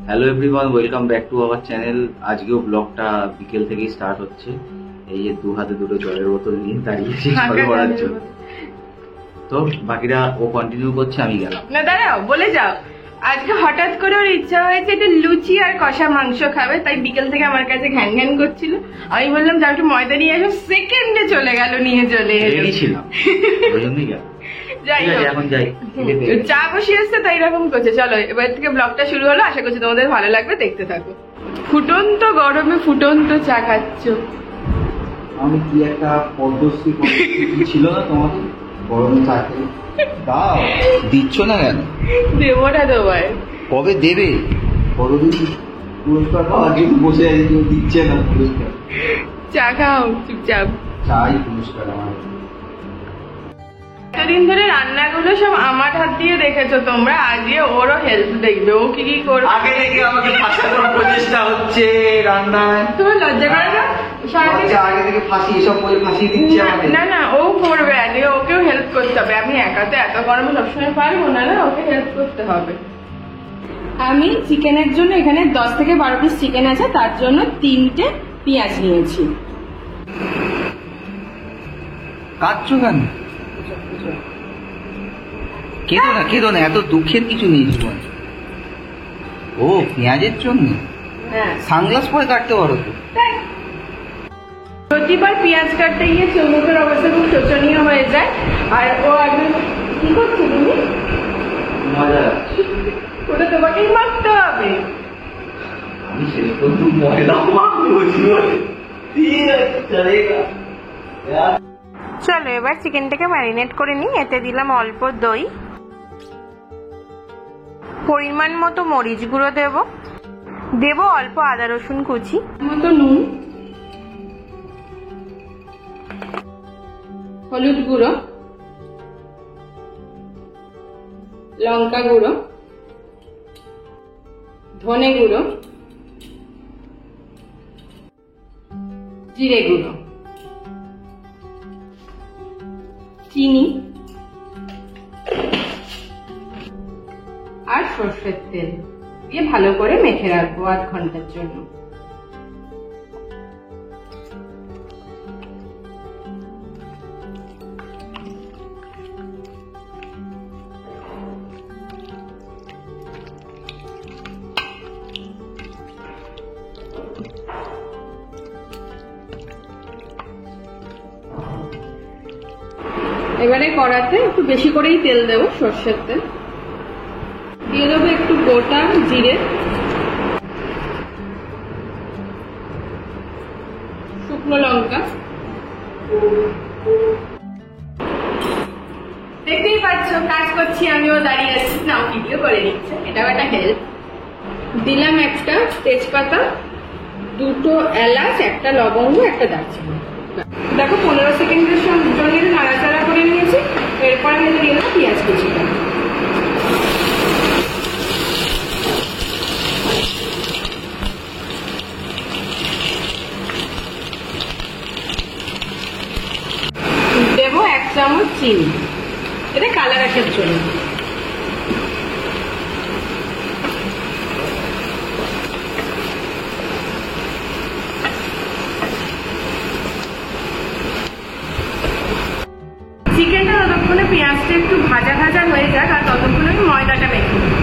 Hello everyone, welcome back to our channel. আজকেও ব্লগটা বিকেল থেকেই স্টার্ট হচ্ছে। এই যে দু হাতে দুটো জলের বোতল নিয়ে দাঁড়িয়েছি জল ভরার জন্য। তো বাকিরা ও কন্টিনিউ করছে, আমি গেলাম। না দাঁড়াও, বলে যাও। আজকে হঠাৎ করে ওর ইচ্ছা হয়েছে একটু লুচি আর কষা মাংস খাবে, তাই বিকেল থেকে আমার কাছে ঘ্যান ঘ্যান করছিল। আমি বললাম যা একটু ময়দা নিয়ে আসো, সেকেন্ডে চলে গেল, নিয়ে চলে এলো। ছিলাম ওই জন্যই গেলাম। যাই হোক, এখন যাই, চা বসিয়ে এসছে তাই এরকম করছে। চলো এবার থেকে ব্লগটা শুরু হলো, আশা করছি তোমাদের ভালো লাগবে, দেখতে থাকো। ফুটন্ত গরমে ফুটন্ত চা খাচ্ছ। আমি কি একটা পদ্মশ্রী ছিল না তোমাকে গরমে চা খেয়ে দাও, দিচ্ছ না কেন? দেবো না তোমায়। কবে দেবে? কতদিন পুরস্কার পাওয়ার জন্য বসে আছে, তুমি দিচ্ছে না পুরস্কার। চা খাও চুপচাপ। চাই পুরস্কার আমার। এতদিন ধরে রান্নাগুলো সব আমার হাত দিয়ে দেখেছো তোমরা, আজকে ওরও হেল্প দেখবে। ও কি কি করবে আগে থেকে আমাকে ফাঁসানোর প্রচেষ্টা হচ্ছে রান্নায়। তোমার লজ্জা করে না? আগে থেকে ফাঁসি এসব বলে ফাঁসিয়ে দিচ্ছে আমাকে। না না, ও করবে, আজকে ওকেও হেল্প করতে হবে। আমি একাতে এত গরমে সবসময় পারবো না, না ওকে হেল্প করতে হবে। আমি চিকেনের জন্য এখানে 10 থেকে 12 পিস চিকেন আছে, তার জন্য 3টে পেঁয়াজ নিয়েছি। কাঁদছো কেন? কেঁদো না, এত দুঃখের কিছু নেই জীবন। ও পেঁয়াজের জন্য? হ্যাঁ, সানগ্লাস পরে কাটতে পারো তো। প্রতিবার পেঁয়াজ কাটতে গিয়ে চৌমুখের অবস্থা খুব শোচনীয় হয়ে যায়। আর ও একদম কি করছো তুমি? মজা, ওটা তোমাকেই মারতে হবে। আমি শেষ পর্যন্ত ময়দা মাখবো জীবনে। চলো এবার চিকেনটাকে ম্যারিনেট করে নিই। এতে দিলাম অল্প দই, পরিমাণ মতো মরিচ গুঁড়ো দেব অল্প আদা রসুন কুচি, মতো নুন, হলুদ গুঁড়ো, লঙ্কা গুঁড়ো, ধনে গুঁড়ো, জিরে গুঁড়ো, চিনি আর সর্ষের তেল দিয়ে ভালো করে মেখে রাখবো 8 ঘন্টার জন্য। এবারে কড়াতে একটু বেশি করেই তেল দেবো, সর্ষের তেল দিয়ে দেবো, একটু গোটা জিরে, শুকনো লঙ্কা। দেখতেই পাচ্ছ কাজ করছি, আমিও দাঁড়িয়ে আছি, না ভিডিও করে নিচ্ছে, এটাও একটা হেল্প। দিলাম একটা তেজপাতা, 2টো এলাচ, একটা লবঙ্গ, একটা দারচিনি। দেখো 15 সেকেন্ডের জন্য নাড়াচাড়া করে নিয়েছি। এরপর আমি দিয়ে দেবো পেঁয়াজ কুচিটা। দেবো 1 চামচ চিনি, এটা কালার আসার জন্য। চিকেনটা ততক্ষণে পেঁয়াজটা একটু ভাজা ভাজা হয়ে যাক, আর ততক্ষণে আমি ময়দাটা মেখে নেব।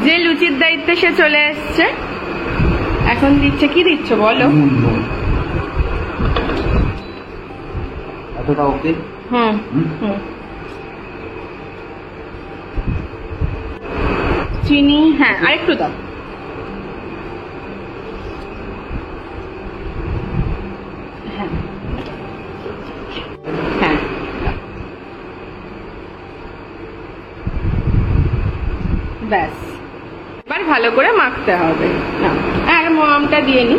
যে লুচির দায়িত্বে সে চলে এসছে, এখন দিচ্ছে, কি দিচ্ছ বলো? এতটা ওকে? হুম, চিনি, হ্যাঁ আরেকটু দাও। হ্যাঁ হ্যাঁ, ব্যাস এবার ভালো করে মাখতে হবে। না আর মোয়ামটা দিয়ে নি।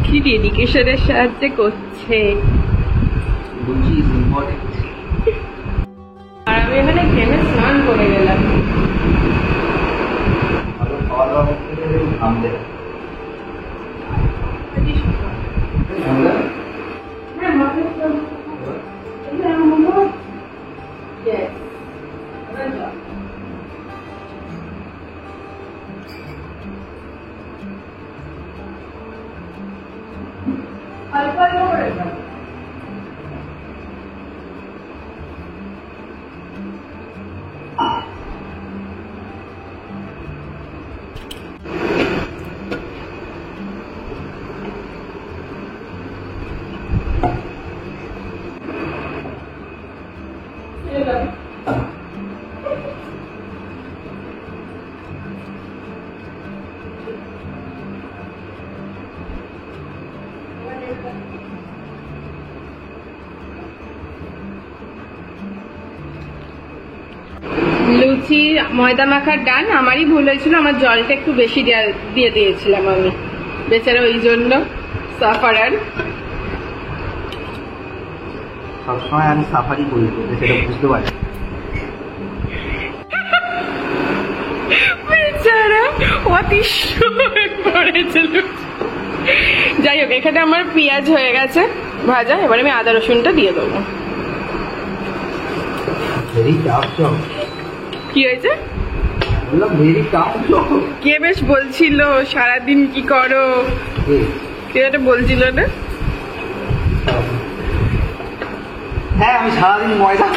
কি ডেডিকেশনের সাহায্যে করছে। আর আমি এখানে ঘেমে স্নান করে গেলাম। ভালো খাওয়া দাওয়া করতে গেলে ঘামতে হয়। Yes. অল্প অল্প করে দাও। লুচি ময়দা মাখার ডান। আমারই ভুল হয়েছিল, আমার জলটা একটু বেশি দিয়ে দিয়েছিলাম আমি, বেচারা ওই জন্য সাফারার। সবসময় আমি সাফারি করি, সেটা বুঝতে পারি। বেচারা অতিষ্ঠ হয়ে পড়েছিল। যাই হোক, এখানে আমার পেঁয়াজ হয়ে গেছে ভাজা, এবার আমি আদা রসুনটা দিয়ে দেবো। Very tough job. কি হয়েছে? বললাম ভেরি টাফ জব। কে বেশ বলছিল সারাদিন কি করো, কে একটা বলছিল না? হ্যাঁ, আমি সারাদিন ময়দা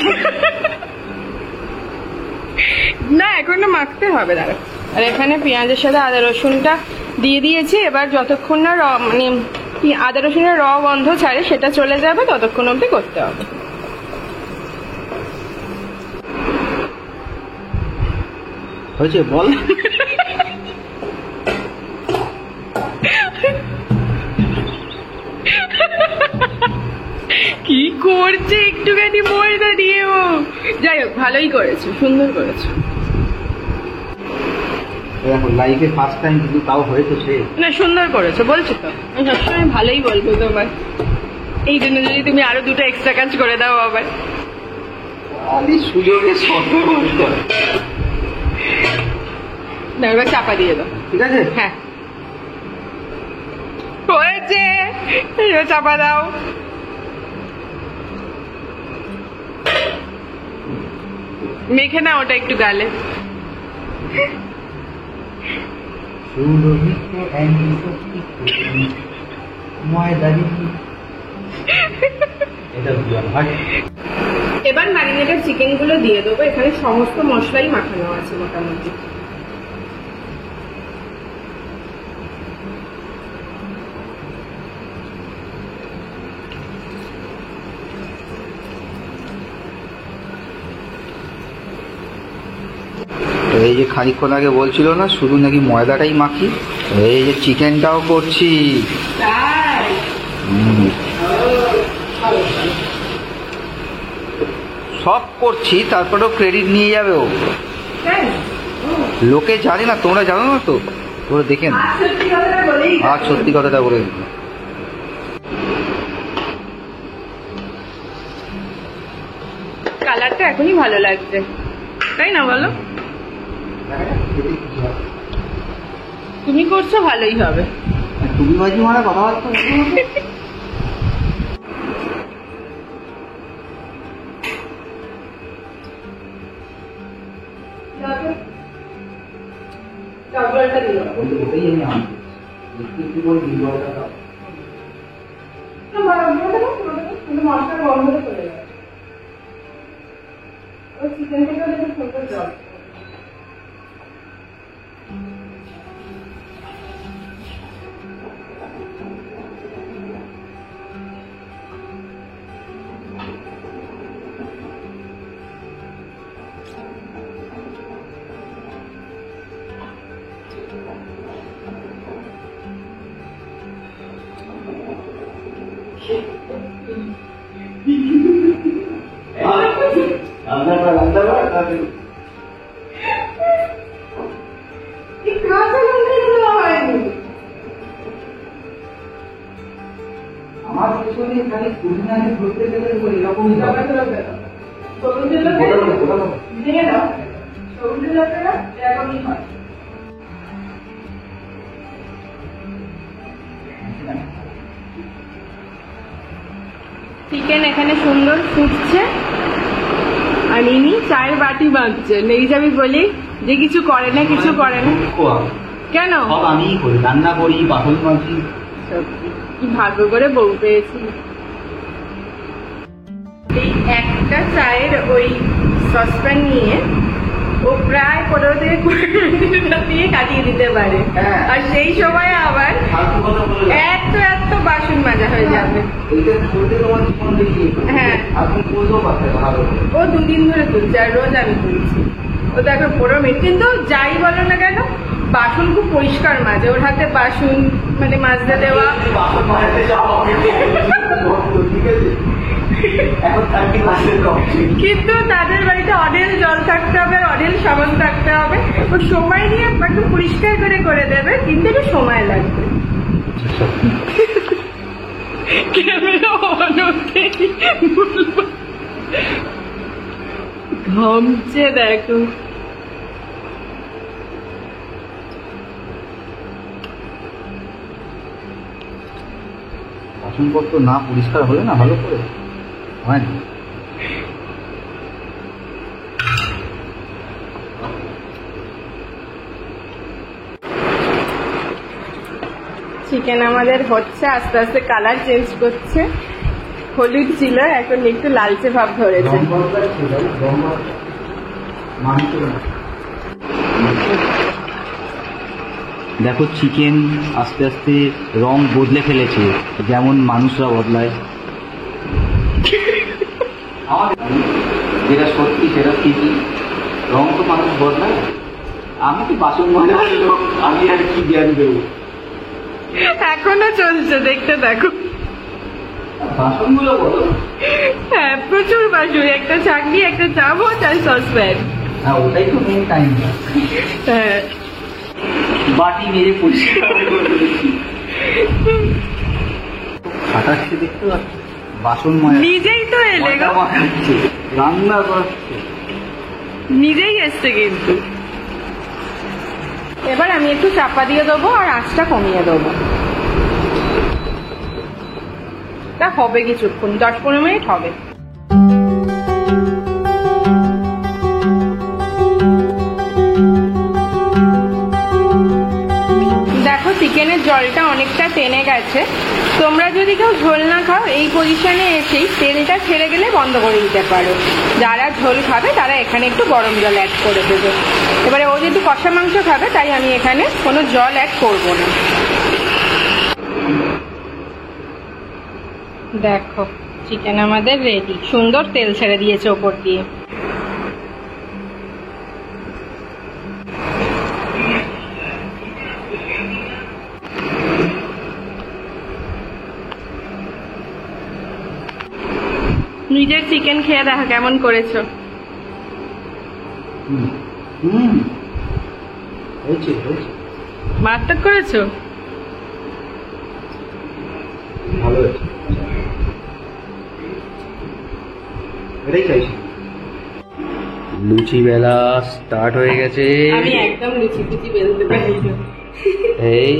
না, এখনো মাখতে হবে দাঁড়া। আর এখানে পেঁয়াজের সাথে আদা রসুনটা দিয়ে দিয়েছি। এবার যতক্ষণ না মানে আদা রসুনের গন্ধ ছাড়ে সেটা চলে যাবে, ততক্ষণ অবধি করতে হবে। হয়েছে বল। কি করছে একটুখানি ময়দা দিয়ে ও? যাই হোক, ভালোই করেছো, সুন্দর করেছো। লাইফে ফার্স্ট টাইম, কিন্তু তাও হয়েছে সে। না, সুন্দর করেছো, বলছো তো। আমি সবসময় ভালোই বলবো তোমার। এই জন্য যদি তুমি আরো দুটো এক্সট্রা কাজ করে দাও আবার। সুযোগে শর্ত করে। না, এবার চাপা দিয়ে দাও। ঠিক আছে, হ্যাঁ হয়েছে, এবার চাপা দাও। মেখে না ওটা একটু গালে। এবার ম্যারিনেটেড চিকেন গুলো দিয়ে দেবো। এখানে সমস্ত মশলাই মাখানো আছে মোটামুটি। এই যে খানিকক্ষণ আগে বলছিল না শুধু নাকি ময়দাটাই মাখি, এই যে চিকেনটাও করছি। সব করছি, তারপরেও ক্রেডিট নিয়ে যাবে ও। লোকে জানে না, তোমরা জানো না তো, তোমরা দেখে না। আর সত্যি কথাটা বলে দিল। কালারটা এখনই ভালো লাগছে, তাই না বলো? তুমি করছো, ভালোই হবে। তুমি বাজি মারা কথাবার্তা চিকেন থেকে সুন্দর জল। আমার পেছনে খালি ঘুরতে গেলে এরকমই সবুজগুলো ভেঙে দাও, সবুজগুলো এরকমই হয়। চিকেন এখানে সুন্দর ফুটছে আর ইনি চায়ের বাটি বাঁধছেন। এই যে আমি বলি যে কিছু করে না, কিছু করে না কেন? সব আমিই করি, রান্না করি, বাসন মাজি। কি ভাগ্য করে বউ পেয়েছি। এই একটা চায়ের ওই সসপ্যান নিয়ে ও প্রায় 15 থেকে 20 মিনিট দিয়ে কাটিয়ে দিতে পারে। আর সেই সময় আবার এত বাসন মাজা হয়ে যাবে। হ্যাঁ, ও 2 দিন ধরে তুলছে আর রোজ আমি তুলছি। ও তো এখন 15 মিনিট, কিন্তু যাই বলো না কেন বাসন খুব পরিষ্কার মাজে। ওর হাতে বাসন মানে মাজতে দেওয়া। কিন্তু তাদের বাড়িতে অঢেল জল থাকতে হবে, অঢেল সাবান থাকতে হবে। ও সময় নিয়ে একটু পরিষ্কার করে দেবে, কিন্তু একটু সময় লাগবে। ক্যামেরা অন হতেই ঘামছে দেখো। বাসনপত্র না পরিষ্কার হলে না ভালো করে হয় না। চিকেন আমাদের হচ্ছে, আস্তে আস্তে কালার চেঞ্জ করছে। হলুদ ছিল, এখন একটু লালচে ভাব ধরেছে। দেখো চিকেন আস্তে আস্তে রং বদলে ফেলেছে, যেমন মানুষরা বদলায়। যেটা সত্যি সেটা ঠিকই, রং তো মানুষ বদলায়। আমি তো বাসন মাজার লোক, আমি আর কি জ্ঞান দেবো। এখনো চলছে, দেখতে দেখো। বাসনগুলো বলো। হ্যাঁ, প্রচুর বাসন, একটা চাকনি, একটা চামচ আর সসপ্যান। হ্যাঁ, ওটাই তো মেন টাইম। হ্যাঁ, বাটি মেরে পরিষ্কার করে ফেলেছি। ফাটাচ্ছে দেখতে পাচ্ছি, বাসন মাজা নিজেই তো এলে গো, মাখাচ্ছে, রান্না করছে, নিজেই এসছে কিন্তু। এবার আমি একটু চাপা দিয়ে দেবো আর আঁচটা কমিয়ে দেবো। তা হবে কিছুক্ষণ, 10-15 মিনিট হবে। দেখো চিকেনের জলটা অনেকটা টেনে গেছে। তোমরা যদি কেউ ঝোল না খাও, এই পজিশনে এসেই তেলটা ছেড়ে গেলে বন্ধ করে দিতে পারো। যারা ঝোল খাবে তারা এখানে একটু গরম জল অ্যাড করে দেবে। এবারে ও যেহেতু কষা মাংস খাবে, তাই আমি এখানে কোনো জল অ্যাড করব না। দেখো চিকেন আমাদের রেডি, সুন্দর তেল ছেড়ে দিয়েছে ওপর দিয়ে। নিজের চিকেন খেয়ে দেখো কেমন করেছো। মারাত্মক করেছো। ভালো হয়েছে, এটাই চাইছি। লুচি বেলা স্টার্ট হয়ে গেছে। আমি একদম লুচি ফুচি বেলতে পারি না। এই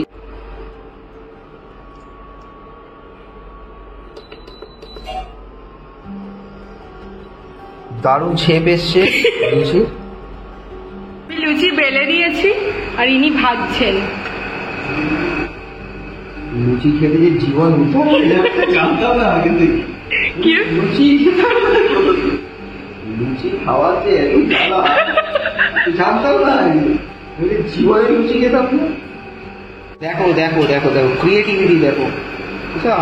দারুণ শেপ এসছে লুচি। লুচি বেলে দিয়েছি আর ইনি ভাজছেন। লুচি খেতে যে জীবন জানতাম না, কিন্তু লুচি খাওয়াতে এত জ্বালা জানতাম না, জীবনে লুচি খেতাম না। দেখো দেখো দেখো দেখো ক্রিয়েটিভিটি দেখো,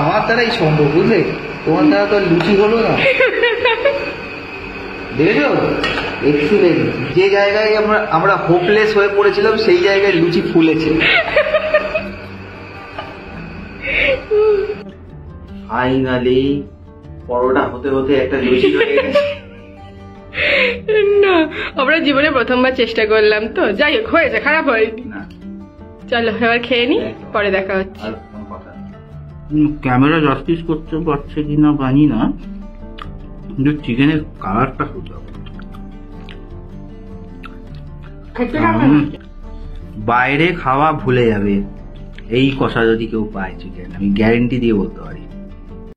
আমার দ্বারাই সম্ভব, বুঝলে? তোমার দ্বারা তো লুচি হলো না। দেখেছো, এক্সিলেন্ট। যে জায়গায় আমরা হোপলেস হয়ে পড়েছিলাম, সেই জায়গায় লুচি ফুলেছে। ফাইনালি পরোটা হতে হতে একটা লুচি হয়ে গেছে। না, আমরা জীবনে প্রথমবার চেষ্টা করলাম তো, যাই হোক হয়েছে, খারাপ হয়নি। চলো এবার খেয়ে নি, পরে দেখা হচ্ছে। ক্যামেরা জাস্টিস করতে পারছে কিনা জানি না, কিন্তু চিকেনের কালারটা সুন্দর। খেতে কেমন হচ্ছে? বাইরে খাওয়া ভুলে যাবে এই কষা যদি কেউ পায় চিকেন, আমি গ্যারেন্টি দিয়ে বলতে পারি।